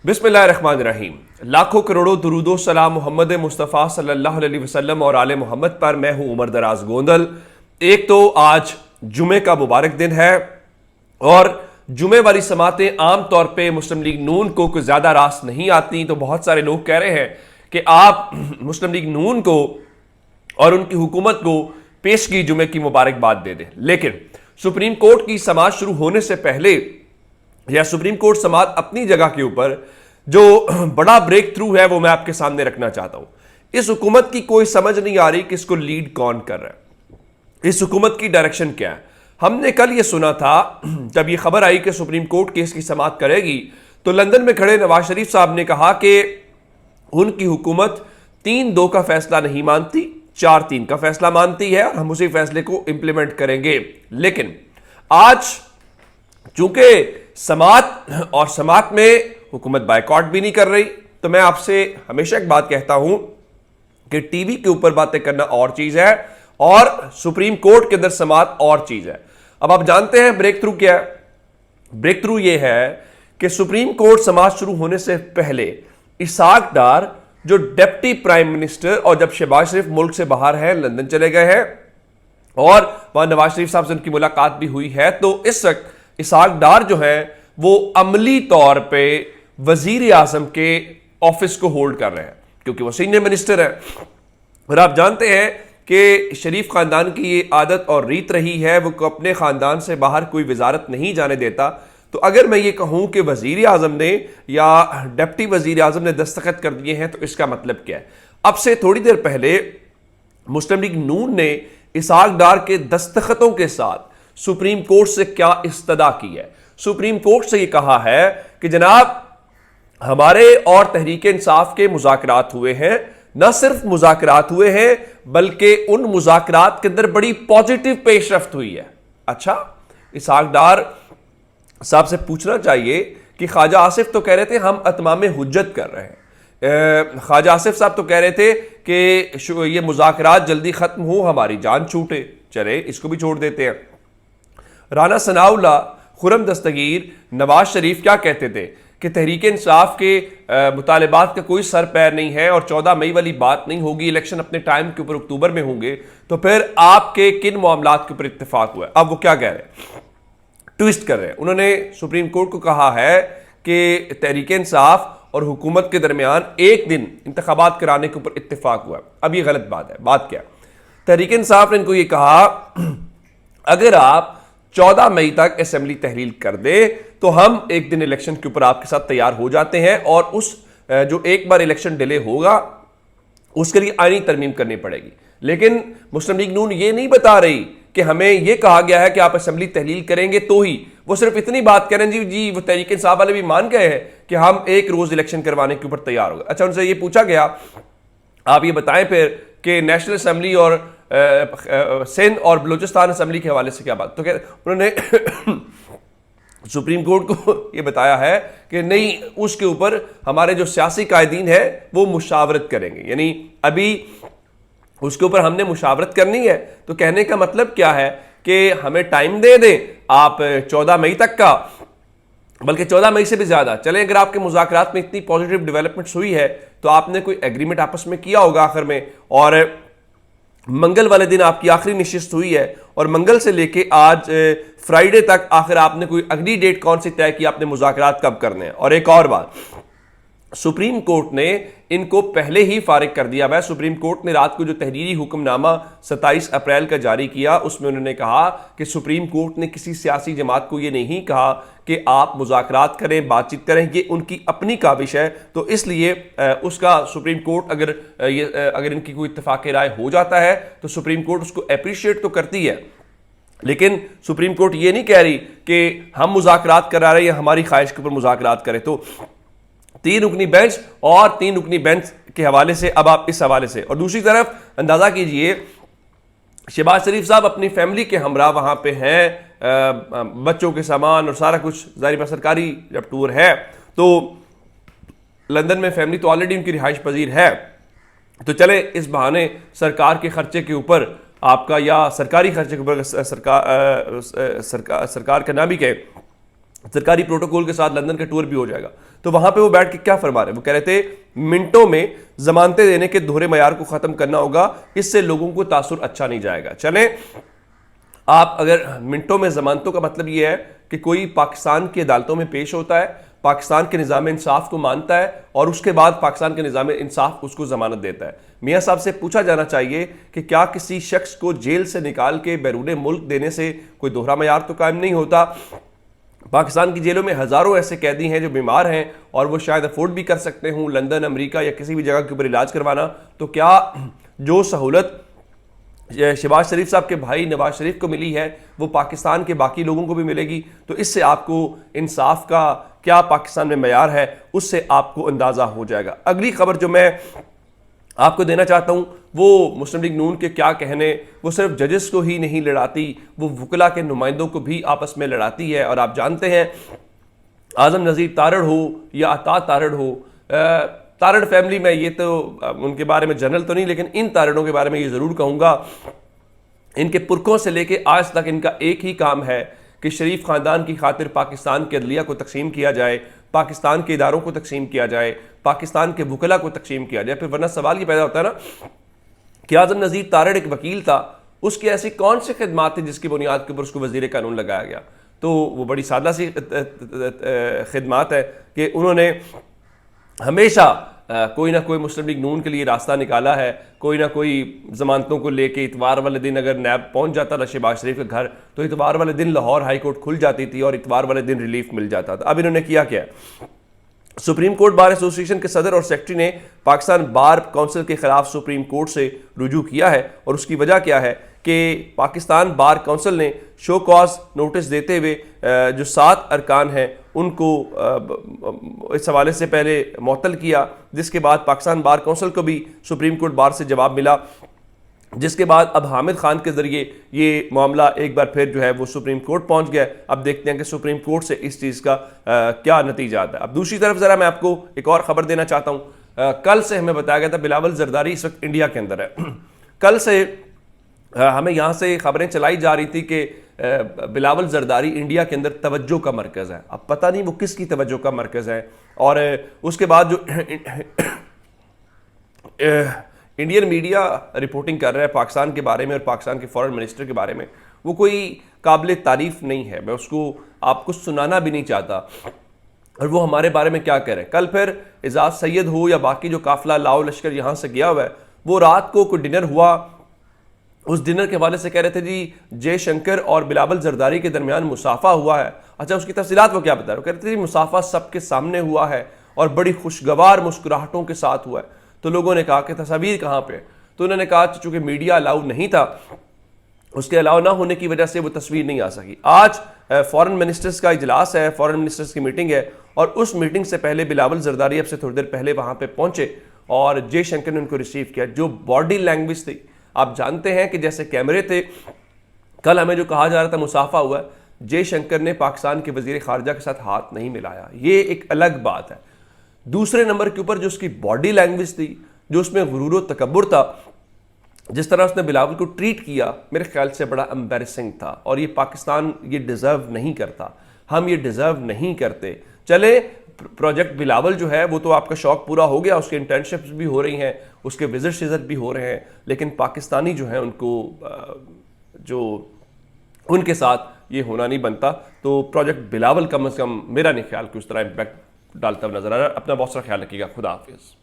बिस्मिल्लाहिर्रहमानिर्रहीम। लाखों करोड़ों दुरूदो सलाम मोहम्मद मुस्तफ़ा सल्लल्लाहु अलैहि वसल्लम और आले मोहम्मद पर। मैं हूं उमर दराज गोंदल। एक तो आज जुमे का मुबारक दिन है और जुमे वाली समातें आम तौर पे मुस्लिम लीग नून को कुछ ज़्यादा रास नहीं आती, तो बहुत सारे लोग कह रहे हैं कि आप मुस्लिम लीग नून को और उनकी हुकूमत को पेशगी जुमे की मुबारकबाद दे दें। लेकिन सुप्रीम कोर्ट की समात शुरू होने से पहले या सुप्रीम कोर्ट समात अपनी जगह के ऊपर जो बड़ा ब्रेक थ्रू है वो मैं आपके सामने रखना चाहता हूं। इस हुकूमत की कोई समझ नहीं आ रही कि इसको लीड कौन कर रहा है, इस हुकूमत की डायरेक्शन क्या है। हमने कल ये सुना था, जब ये खबर आई कि सुप्रीम कोर्ट केस की समात करेगी, तो लंदन में खड़े नवाज शरीफ साहब ने कहा कि उनकी हुकूमत 3-2 का फैसला नहीं मानती, 4-3 का फैसला मानती है और हम उसी फैसले को इंप्लीमेंट करेंगे। लेकिन आज चूंकि समात और समात में हुकूमत बायकॉट भी नहीं कर रही, तो मैं आपसे हमेशा एक बात कहता हूं कि टीवी के ऊपर बातें करना और चीज है और सुप्रीम कोर्ट के अंदर समात और चीज है। अब आप जानते हैं ब्रेक थ्रू क्या है। ब्रेक थ्रू यह है कि सुप्रीम कोर्ट समात शुरू होने से पहले इसाक डार जो डिप्टी प्राइम मिनिस्टर, और जब शहबाज शरीफ मुल्क से बाहर है, लंदन चले गए हैं और वहां नवाज शरीफ साहब से उनकी मुलाकात भी हुई है, तो इस वक्त इसाक डार जो है वो अमली तौर पे वजीर आजम के ऑफिस को होल्ड कर रहे हैं, क्योंकि वो सीनियर मिनिस्टर है। और आप जानते हैं कि शरीफ खानदान की ये आदत और रीत रही है, वो अपने खानदान से बाहर कोई वजारत नहीं जाने देता। तो अगर मैं ये कहूं कि वजीर आजम ने या डिप्टी वजीर आजम ने दस्तखत कर दिए हैं, तो इसका मतलब क्या है। अब से थोड़ी देर पहले मुस्लिम लीग नून ने इसाक डार के दस्तखतों के साथ सुप्रीम कोर्ट से क्या इस्तदा की है। सुप्रीम कोर्ट से यह कहा है कि जनाब हमारे और तहरीक इंसाफ के मुज़ाकरात हुए हैं, न सिर्फ मुज़ाकरात हुए हैं बल्कि उन मुज़ाकरात के अंदर बड़ी पॉजिटिव पेशरफ्त हुई है। अच्छा, इसाक डार साहब से पूछना चाहिए कि ख्वाजा आसिफ तो कह रहे थे हम अतमाम हुज्जत कर रहे हैं, ख्वाजा आसिफ साहब तो कह रहे थे कि ये मुज़ाकरात जल्दी खत्म हो, हमारी जान छूटे। चले, इसको भी छोड़ देते हैं। राना सनाउल्लाह, खुरम दस्तगीर, नवाज शरीफ क्या कहते थे कि तहरीक इंसाफ के मुतालबात का कोई सर पैर नहीं है और 14 मई वाली बात नहीं होगी, इलेक्शन अपने टाइम के ऊपर अक्टूबर में होंगे, तो फिर आपके किन मामलात के ऊपर इत्तेफाक हुआ है। अब वो क्या कह रहे हैं, ट्विस्ट कर रहे हैं। उन्होंने सुप्रीम कोर्ट को कहा है कि तहरीक इंसाफ और हुकूमत के दरमियान एक दिन इंतखाबात कराने के ऊपर इत्तेफाक हुआ है। अब ये गलत बात है। बात क्या, तहरीक इंसाफ ने इनको ये कहा अगर आप 14 मई तक असेंबली तहलील कर दे तो हम एक दिन इलेक्शन के ऊपर आपके साथ तैयार हो जाते हैं, और उस जो एक बार इलेक्शन डिले होगा उसके लिए आईनी तरमीम करनी पड़ेगी। लेकिन मुस्लिम लीग नून ये नहीं बता रही कि हमें यह कहा गया है कि आप असेंबली तहलील करेंगे तो ही, वो सिर्फ इतनी बात करें जी वो तहरीक इंसाफ वाले भी मान गए हैं कि हम एक रोज इलेक्शन करवाने के ऊपर तैयार हो गए। अच्छा, उनसे ये पूछा गया आप ये बताएं फिर कि नेशनल असेंबली और सिंध और बलूचिस्तान असेंबली के हवाले से क्या बात, तो उन्होंने सुप्रीम कोर्ट को ये बताया है कि नहीं, उसके ऊपर हमारे जो सियासी कायदीन है वो मुशावरत करेंगे, यानी अभी उसके ऊपर हमने मुशावरत करनी है। तो कहने का मतलब क्या है कि हमें टाइम दे दें आप 14 मई तक का, बल्कि 14 मई से भी ज्यादा चले। अगर आपके मुज़ाकरात में इतनी पॉजिटिव डेवलपमेंट्स हुई है तो आपने कोई एग्रीमेंट आपस में किया होगा आखिर में, और मंगल वाले दिन आपकी आखिरी नशिस्त हुई है और मंगल से लेके आज फ्राइडे तक आखिर आपने कोई अगली डेट कौन सी तय की, आपने मुज़ाकरात कब करने हैं। और एक और बात, सुप्रीम कोर्ट ने इनको पहले ही फारिग कर दिया है। सुप्रीम कोर्ट ने रात को जो तहरीरी हुक्मनामा 27 अप्रैल का जारी किया, उसमें उन्होंने कहा कि सुप्रीम कोर्ट ने किसी सियासी जमात को यह नहीं कहा कि आप मुज़ाकरात करें, बातचीत करें, ये उनकी अपनी काविश है। तो इसलिए उसका सुप्रीम कोर्ट अगर इनकी कोई इत्तेफाक राय हो जाता है तो सुप्रीम कोर्ट उसको अप्रिशिएट तो करती है, लेकिन सुप्रीम कोर्ट ये नहीं कह रही कि हम मुज़ाकरात करा रहे हैं या हमारी ख्वाहिश के ऊपर मुज़ाकरात करें। तो 3 रुकनी बेंच और 3 रुकनी बेंच के हवाले से अब आप इस हवाले से, और दूसरी तरफ अंदाजा कीजिए शहबाज शरीफ साहब अपनी फैमिली के हमरा वहां पे हैं, बच्चों के सामान और सारा कुछ, जाहिर है सरकारी जब टूर है तो लंदन में फैमिली तो ऑलरेडी उनकी रिहाइश पजीर है, तो चले इस बहाने सरकार के खर्चे के ऊपर आपका, या सरकारी खर्चे के ऊपर सरकार का ना भी कहे, सरकारी प्रोटोकॉल के साथ लंदन का टूर भी हो जाएगा। तो वहां पे वो बैठ के क्या फरमा रहे, वो कह रहे थे मिनटों में जमानतें देने के दोहरे मयार को खत्म करना होगा, इससे लोगों को तासुर अच्छा नहीं जाएगा। चले, आप अगर मिनटों में जमानतों का मतलब यह है कि कोई पाकिस्तान की अदालतों में पेश होता है, पाकिस्तान के निज़ाम इंसाफ को मानता है और उसके बाद पाकिस्तान के निज़ाम इंसाफ उसको जमानत देता है। मियाँ साहब से पूछा जाना चाहिए कि क्या किसी शख्स को जेल से निकाल के बैरून मुल्क देने से कोई दोहरा मयार तो कायम नहीं होता। पाकिस्तान की जेलों में हज़ारों ऐसे कैदी हैं जो बीमार हैं और वो शायद अफोर्ड भी कर सकते हों लंदन, अमेरिका या किसी भी जगह के ऊपर इलाज करवाना। तो क्या जो सहूलत शहबाज शरीफ साहब के भाई नवाज शरीफ को मिली है वो पाकिस्तान के बाकी लोगों को भी मिलेगी? तो इससे आपको इंसाफ का क्या पाकिस्तान में मयार है उससे आपको अंदाज़ा हो जाएगा। अगली खबर जो मैं आपको देना चाहता हूं वो मुस्लिम लीग नून के क्या कहने, वो सिर्फ जजेस को ही नहीं लड़ाती, वो वकला के नुमाइंदों को भी आपस में लड़ाती है। और आप जानते हैं आजम नज़ीर तारड़ हो या अता तारड़ हो, तारड़ फैमिली में ये तो उनके बारे में जनरल तो नहीं, लेकिन इन तारड़ों के बारे में ये ज़रूर कहूँगा, इनके पुरखों से लेके आज तक इनका एक ही काम है कि शरीफ ख़ानदान की खातिर पाकिस्तान के अदलिया को तकसीम किया जाए, पाकिस्तान के इदारों को तकसीम किया जाए, पाकिस्तान के वकला को तकसीम किया जाए। फिर वरना सवाल ये पैदा होता है ना कि आजम नज़ीर तारड़ एक वकील था, उसकी ऐसी कौन सी खिदमात थी जिसकी बुनियाद के ऊपर उसको वज़ीर कानून लगाया गया? तो वो बड़ी सादा सी खिदमात है कि उन्होंने हमेशा कोई ना कोई मुस्लिम लीग नून के लिए रास्ता निकाला है। कोई ना कोई जमानतों को लेके इतवार वाले दिन अगर नैब पहुंच जाता था शहबाज शरीफ के घर, तो इतवार वाले दिन लाहौर हाई कोर्ट खुल जाती थी और इतवार वाले दिन रिलीफ मिल जाता था। अब इन्होंने किया क्या? सुप्रीम कोर्ट बार एसोसिएशन के सदर और सेक्रेटरी ने पाकिस्तान बार काउंसिल के खिलाफ सुप्रीम कोर्ट से रुजू किया है और उसकी वजह क्या है कि पाकिस्तान बार काउंसिल ने शो कॉज नोटिस देते हुए जो 7 अरकान हैं उनको इस हवाले से पहले मुअत्तल किया, जिसके बाद पाकिस्तान बार काउंसिल को भी सुप्रीम कोर्ट बार से जवाब मिला, जिसके बाद अब हामिद खान के जरिए ये मामला एक बार फिर जो है वो सुप्रीम कोर्ट पहुंच गया। अब देखते हैं कि सुप्रीम कोर्ट से इस चीज़ का क्या नतीजा आता है। अब दूसरी तरफ ज़रा मैं आपको एक और ख़बर देना चाहता हूँ। कल से हमें बताया गया था बिलावल जरदारी इस वक्त इंडिया के अंदर है। कल से हमें यहाँ से खबरें चलाई जा रही थी कि बिलावल जरदारी इंडिया के अंदर तवज्जो का मरकज़ है। अब पता नहीं वो किसकी तवज्जो का मरकज़ है। और उसके बाद जो इंडियन मीडिया रिपोर्टिंग कर रहा है पाकिस्तान के बारे में और पाकिस्तान के फॉरेन मिनिस्टर के बारे में, वो कोई काबिल तारीफ़ नहीं है। मैं उसको आपको सुनाना भी नहीं चाहता। और वो हमारे बारे में क्या कह रहे हैं। कल फिर एजाज सैयद हो या बाकी जो काफिला लाओ लश्कर यहाँ से गया हुआ है, वो रात को कोई डिनर हुआ, उस डिनर के हवाले से कह रहे थे जी जयशंकर और बिलावल जरदारी के दरमियान मुसाफा हुआ है। अच्छा, उसकी तफसीलात वो क्या बता रहे हो? कह रहे थे जी मुसाफा सबके सामने हुआ है और बड़ी खुशगवार मुस्कुराहटों के साथ हुआ है। तो लोगों ने कहा कि तस्वीर कहाँ पे? तो उन्होंने कहा चूंकि मीडिया अलाउ नहीं था, उसके अलाउ ना होने की वजह से वो तस्वीर नहीं आ सकी। आज फॉरेन मिनिस्टर्स का इजलास है, फॉरेन मिनिस्टर्स की मीटिंग है और उस मीटिंग से पहले बिलावल जरदारी अब से थोड़ी देर पहले वहाँ पे पहुंचे और जयशंकर ने उनको रिसीव किया। जो बॉडी लैंग्वेज थी, आप जानते हैं कि जैसे कैमरे थे, कल हमें जो कहा जा रहा था मुसाफा हुआ, जयशंकर ने पाकिस्तान के वजीर खारजा के साथ हाथ नहीं मिलाया, ये एक अलग बात है। दूसरे नंबर के ऊपर जो उसकी बॉडी लैंग्वेज थी, जो उसमें गुरूर और तकब्बुर था, जिस तरह उसने बिलावल को ट्रीट किया, मेरे ख्याल से बड़ा एम्बैरेसिंग था और ये पाकिस्तान ये डिज़र्व नहीं करता, हम ये डिज़र्व नहीं करते। चले, प्रोजेक्ट बिलावल जो है वो तो आपका शौक पूरा हो गया, उसके इंटर्नशिप्स भी हो रही हैं, उसके विजिट भी हो रहे हैं, लेकिन पाकिस्तानी जो है उनको जो उनके साथ ये होना नहीं बनता। तो प्रोजेक्ट बिलावल कम से कम मेरा नहीं ख्याल कि उस तरह इम्पैक्ट डालता हुआ नजर आ रहा है। अपना बहुत सारा ख्याल रखिएगा। खुदा हाफिज़।